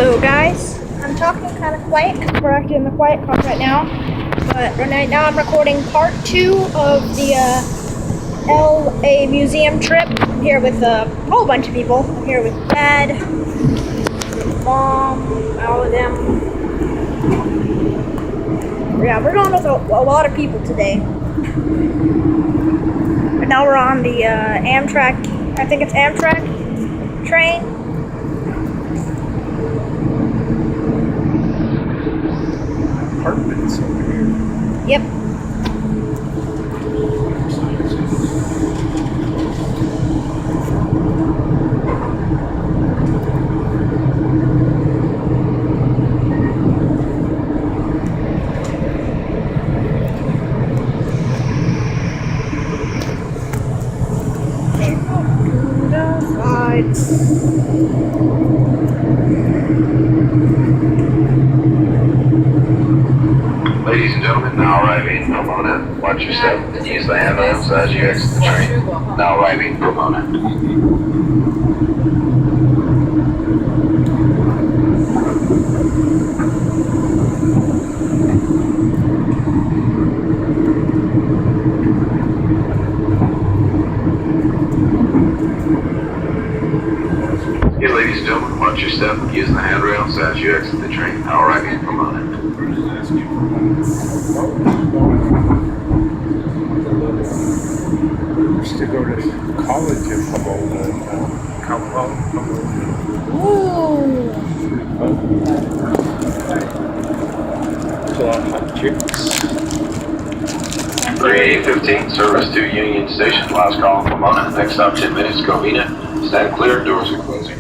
Hello guys, I'm talking kind of quiet because we're actually in the quiet class right now. But right now I'm recording part 2 of the LA museum trip. I'm here with a whole bunch of people. I'm here with Dad, Mom, all of them. Yeah, we're going with a lot of people today. But now we're on the Amtrak, I think it's Amtrak train. Apartments over here. Yep. Ladies and gentlemen, now arriving Pomona. Watch your step. Use the handrails as you exit the train. Now arriving Pomona. Okay, ladies and gentlemen, watch your step. Using the handrails as you exit the train. Now arriving Pomona. Used to go to college in Pomona. Ooh. There's a lot of hot chicks. 3815, service to Union Station. Last call in Pomona. Next stop 10 minutes, Covina. Stand clear, doors are closing.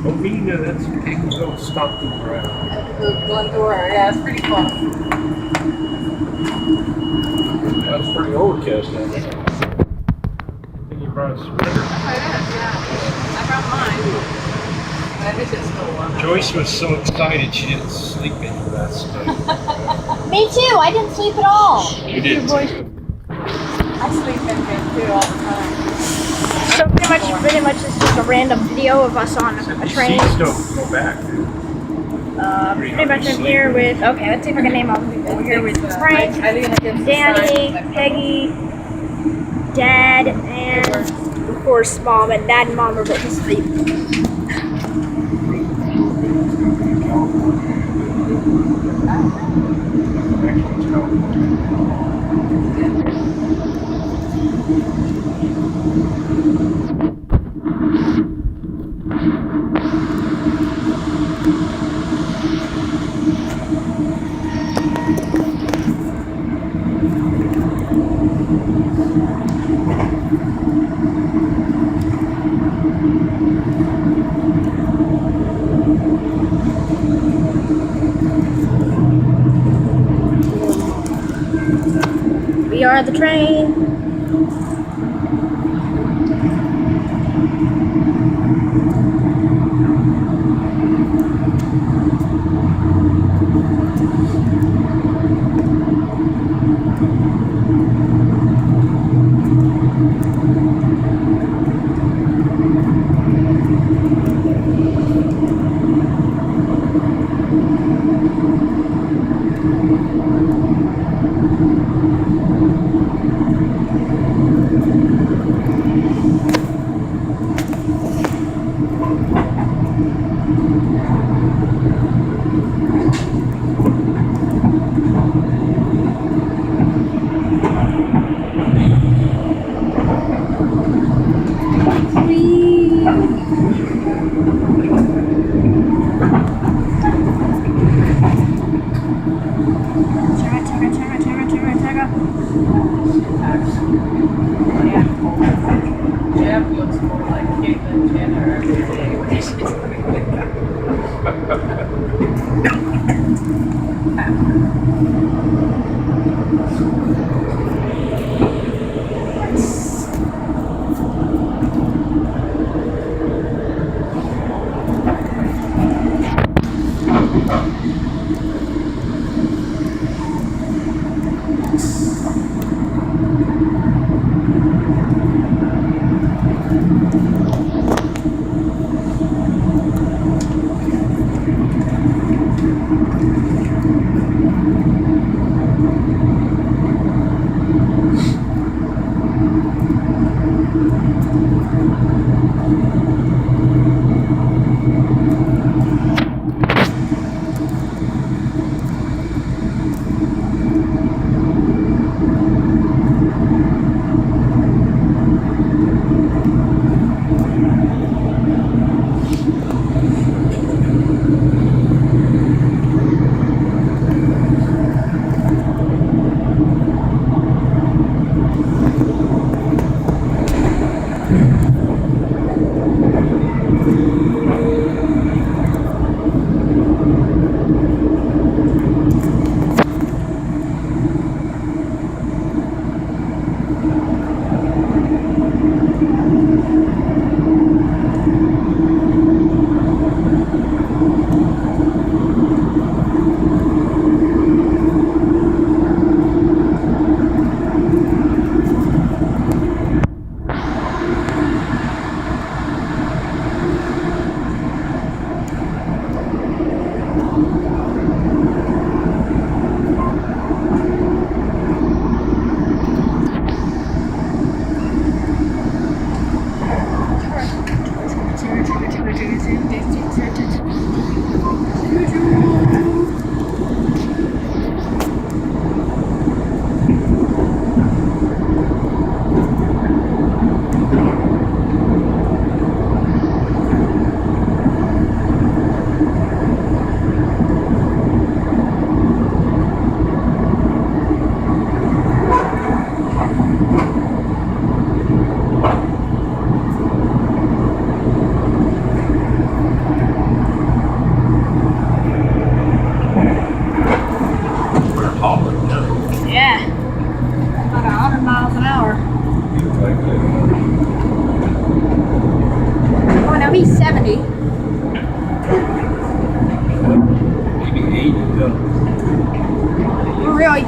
Covina, that's a big little stomping ground. Glendora, yeah, it's pretty fun. That's pretty overcast down there. I think you brought a sweater. I did, yeah. I brought mine. I think it's still warm. Joyce was so excited she didn't sleep in last night. Me too, I didn't sleep at all. You did too. I sleep in here too all the time. So pretty much this is just a random video of us on a train. Seats don't go back, dude. Pretty much I'm here with, okay, let's see if I can name all the people. We're here with Frank, Danny, Peggy, Dad, and of course Mom. And Dad and Mom are both asleep. We are the train. Jeff looks more like Caitlyn Jenner every day when she's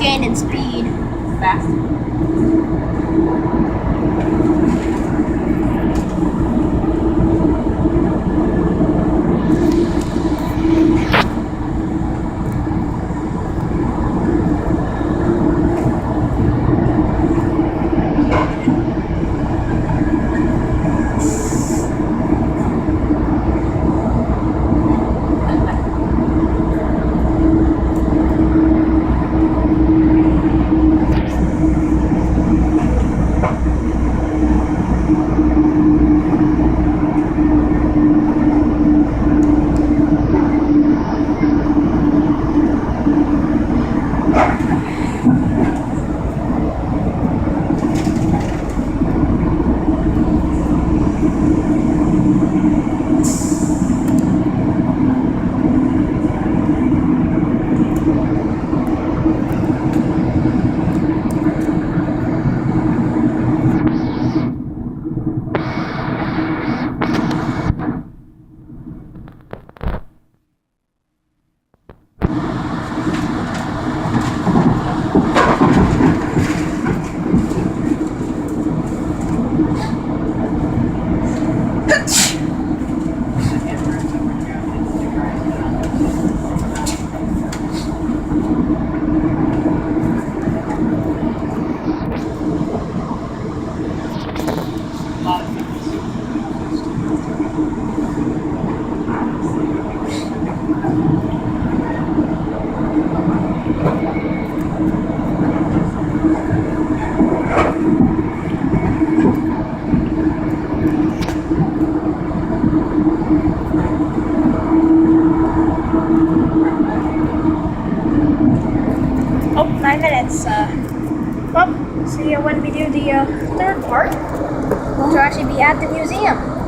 gaining speed. Fast. Oh, 9 minutes. Well, see you when we do the third part, which will actually be at the museum.